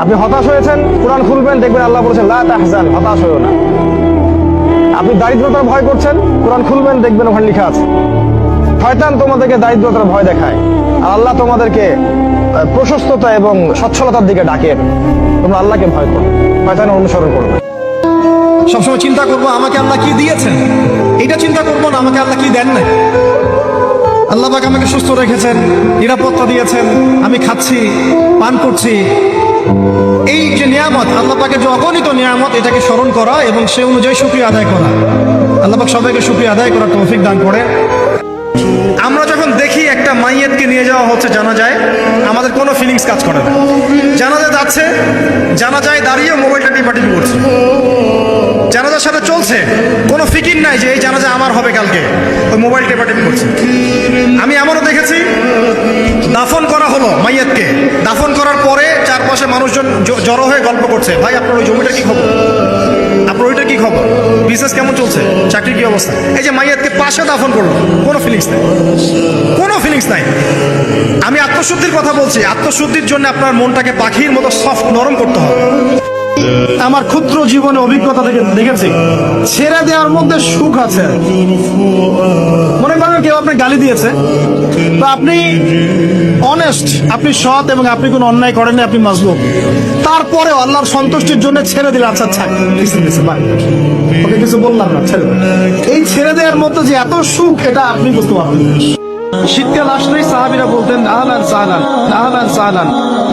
আপনি হতাশ হয়েছেন, কোরআন খুলবেন, দেখবেন আল্লাহ বলেছেন লা তাহজান, হতাশ হয়েও না। আপনি দারিদ্রতার ভয় করছেন, কোরআন খুলবেন, দেখবেন ওখানে লেখা আছে শয়তান তোমাদেরকে দারিদ্রতার ভয় দেখায়, আর আল্লাহ তোমাদেরকে প্রশস্ততা এবং সচ্ছলতার দিকে ডাকেন। তোমরা আল্লাহকে ভয় করো, শয়তানের অনুসরণ করবে। সবসময় চিন্তা করবো আমাকে আল্লাহ কি দিয়েছেন, এটা চিন্তা করবো না আমাকে আল্লাহ কি দেন না। আল্লাহ পাক আমাকে সুস্থ রেখেছেন, নিরাপত্তা দিয়েছেন, আমি খাচ্ছি, পান করছি। এই যে নিয়ামত, আল্লাহ পাকের যে অগণিত নিয়ামত, এটাকে স্মরণ করা এবং সে অনুযায়ী শুকরিয়া আদায় করা। আল্লাহ পাক সবাইকে শুকরিয়া আদায় করার তৌফিক দান করে। আমরা যখন দেখি একটা মাইয়াতকে নিয়ে যাওয়া হচ্ছে জানাজায়, আমাদের কোনো ফিলিংস কাজ করে না। জানাজায় যাচ্ছে, জানাজায় দাঁড়িয়ে মোবাইলটা টিপাটিপি করছে, জানাজার সাথে চলছে, কোনো ফিকির নাই যে এই জানাজা আমার হবে কালকে, ওই মোবাইল টেপাটেপি করছে। আমি এমনও দেখেছি, দাফন করা হলো মাইয়াতকে, দাফন করার পরে চারপাশে মানুষজন জড়ো হয়ে গল্প করছে, ভাই আপনার ওই জমিটার কি খবর, আপনার ওইটার কি খবর, বিজনেস কেমন চলছে, চাকরির কি অবস্থা। এই যে মাইয়াতকে পাশে দাফন করলো, কোনো ফিলিংস নাই, কোনো ফিলিংস নাই। আমি আত্মশুদ্ধির কথা বলছি, আত্মশুদ্ধির জন্য আপনার মনটাকে পাখির মতো সফট নরম করতে হবে। আমার ক্ষুদ্র জীবনে অভিজ্ঞতা থেকে দেখেছি, ছেড়ে দেওয়ার মধ্যে সুখ আছে। মনে করেন কেউ আপনি গালি দিয়েছে, তো আপনি অনেস্ট, আপনি সৎ এবং আপনি কোনো অন্যায় করেননি, আপনি মাজলুম, তারপরেও আল্লাহর সন্তুষ্টির জন্য ছেড়ে দিলে, আচ্ছা আচ্ছা ওকে কিছু বললাম না, ছেড়ে দিন। এই ছেড়ে দেওয়ার মধ্যে যে এত সুখ, এটা আপনি বুঝতে পারবেন। শীতকাল আসলেই সাহাবীরা বলতেন আহলান সাহলান, আহলান সাহলান,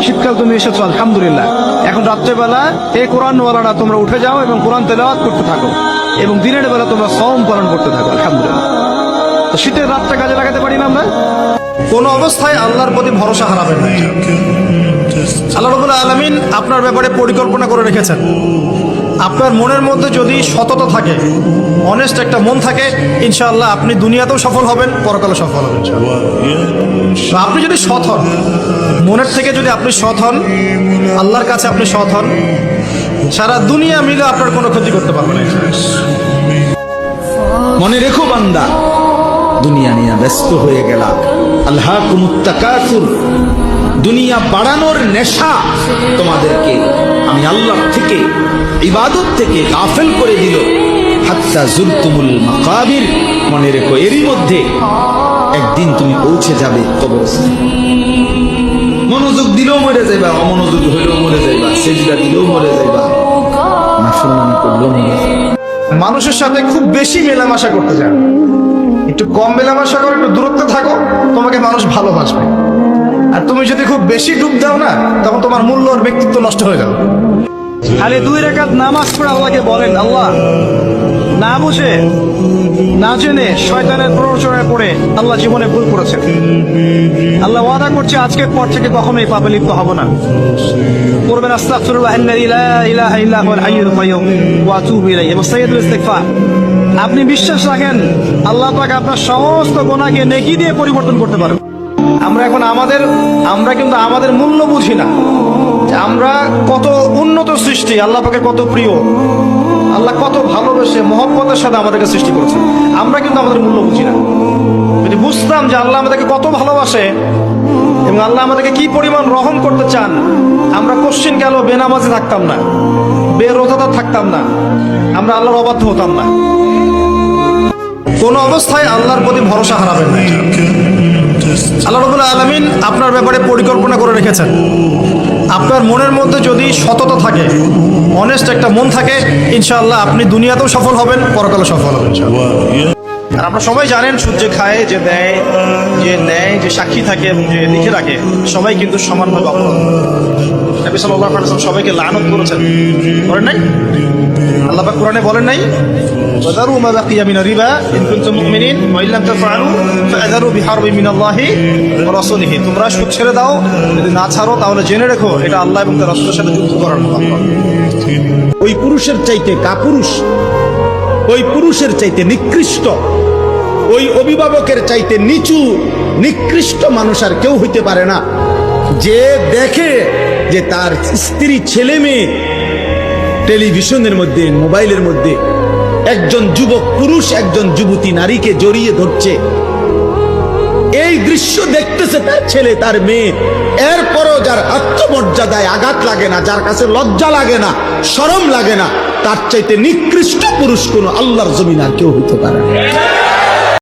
শীতকাল তুমি এসেছো আলহামদুলিল্লাহ। এখন রাত্রেবেলা এই কোরআনওয়ালারা তোমরা উঠে যাও এবং কোরআন তেলাওয়াত করতে থাকো, এবং দিনের বেলা তোমরা সওম পালন করতে থাকো, আলহামদুলিল্লাহ। তো শীতের রাতটা কাজে লাগাতে পারি না আমরা। কোন অবস্থায় আল্লাহর প্রতি ভরসা হারাবেন না। আল্লাহ রাব্বুল আলামিন আপনার ব্যাপারে পরিকল্পনা করে রেখেছেন। আপনার মনের মধ্যে যদি সততা থাকে, অনেস্ট একটা মন থাকে, ইনশাআল্লাহ আপনি দুনিয়াতেও সফল হবেন, পরকালে সফল হবেন। আপনি যদি সৎ হন, মনের থেকে যদি আপনি সৎ হন, আল্লাহর কাছে আপনি সৎ হন, সারা দুনিয়া মিলে আপনার কোনো ক্ষতি করতে পারবে না। মনে রেখো বান্দা, দুনিয়া নিয়ে ব্যস্ত হয়ে গেলা, আল্লাহকুমুত তাকাসুর, দুনিয়া বাড়ানোর নেশা তোমাদেরকে আমি আল্লাহ থেকে, ইবাদত থেকে গাফেল করে দিল। হাত্তা জুরতুমুল মাকাবির, মনে রেখো এরই মধ্যে একদিন তুমি পৌঁছে যাবে কবরস্থানে। মনোযোগ দিলেও মরে যাইবা, অমনোযোগ হইলেও মরে যাইবা, সেজদা দিলেও মরে যাইবা, নাফরমানি করলেও মরে যাইবা। মানুষের সাথে খুব বেশি মেলামেশা করতে যান, একটু কম মেলামেশা করো, একটু দূরত্বে থাকো, তোমাকে মানুষ ভালোবাসবে। আর তুমি যদি খুব বেশি ডুব দাও না, তখন তোমার মূল্য আর ব্যক্তিত্ব নষ্ট হয়ে যাবে। খালি 2 রাকাত নামাজ পড়ে আল্লাহকে বলেন, আল্লাহ, না বুঝে না জেনে শয়তানের প্ররোচনায় পড়ে আল্লাহ জীবনে ভুল করেছেন। আল্লাহ ওয়াদা করছে আজকের পর থেকে কখনোই পাপে লিপ্ত হব না। পড়বেন আস্তাগফিরুল্লাহাল্লাযী লা ইলাহা ইল্লা হুয়াল হাইয়ুল কাইয়্যুম ওয়া আতুবু ইলাইহি এবং সাইয়্যিদুল ইস্তিগফার। আপনি বিশ্বাস রাখেন আল্লাহ পাক আপনার সমস্ত গুনাহকে নেকি দিয়ে পরিবর্তন করতে পারেন। আমরা কিন্তু আমাদের মূল্য বুঝি না, আমরা কত উন্নত সৃষ্টি, আল্লাহ পাকের কত প্রিয়, আল্লাহ কত ভালোবেসে মহব্বতের সাথে আমাদেরকে সৃষ্টি করেছে। আমরা কিন্তু আমাদের মূল্য বুঝি না। যদি বুঝতাম যে আল্লাহ আমাদেরকে কত ভালোবাসে এবং আল্লাহ আমাদেরকে কি পরিমাণ রহম করতে চান, আমরা কোশ্চিন গেল বেনামাজে থাকতাম না, বেরোজাদার থাকতাম না, আমরা আল্লাহর অবাধ্য হতাম না। কোন অবস্থায় আল্লাহর প্রতি ভরসা হারাবেন না। আল্লাহ রাব্বুল আলামিন আপনার ব্যাপারে পরিকল্পনা করে রেখেছেন। আপনার মনের মধ্যে যদি সততা থাকে, অনেস্ট একটা মন থাকে, ইনশাআল্লাহ আপনি দুনিয়াতেও সফল হবেন, পরকালে সফল হবেন। আর আপনারা সবাই জানেন, সুদ যে খায়, যে দেয়, যে নেয়, যে সাক্ষী থাকে এবং যে লিখে রাখে, সবাই কিন্তু সমানভাবে অপরাধ। নবী সাল্লাল্লাহু আলাইহি ওয়াসাল্লাম সবাইকে লানত করেছেন, করেন নাই? আল্লাহ পাক কোরআনে বলেন নাই, ওয়াযারু মা বাকিয়া মিনার রিবা ইন কুনতুম মুমিনিন ওয়া ইল্লাম তাফআলু ফাযারু বিহারবিন মিনাল্লাহি ওয়া রাসূলিহি। তোমরা সুদ ছেড়ে দাও, যদি না ছাড়ো তাহলে জেনে রেখো এটা আল্লাহ এবং তার রাসূলের সাথে যুদ্ধ করার মতো অপরাধ। ওই পুরুষের চাইতে কাপুরুষ, ওই পুরুষের চাইতে নিকৃষ্ট, ওই অভিভাবকের চাইতে নিচু নিকৃষ্ট মানুষ আর কেউ হইতে পারে না, যে দেখে যে তার স্ত্রী, ছেলে মেয়ে টেলিভিশনের মধ্যে, মোবাইলের মধ্যে একজন যুবক পুরুষ একজন যুবতী নারীকে জড়িয়ে ধরছে। এই দৃশ্য দেখতেছে তার ছেলে তার মেয়ে, এরপরও যার আত্মমর্যাদায় আঘাত লাগে না, যার কাছে লজ্জা লাগে না, শরম লাগে না, তার চাইতে নিকৃষ্ট পুরুষ কোনো আল্লাহর জমিন আর কেউ হতে পারে না।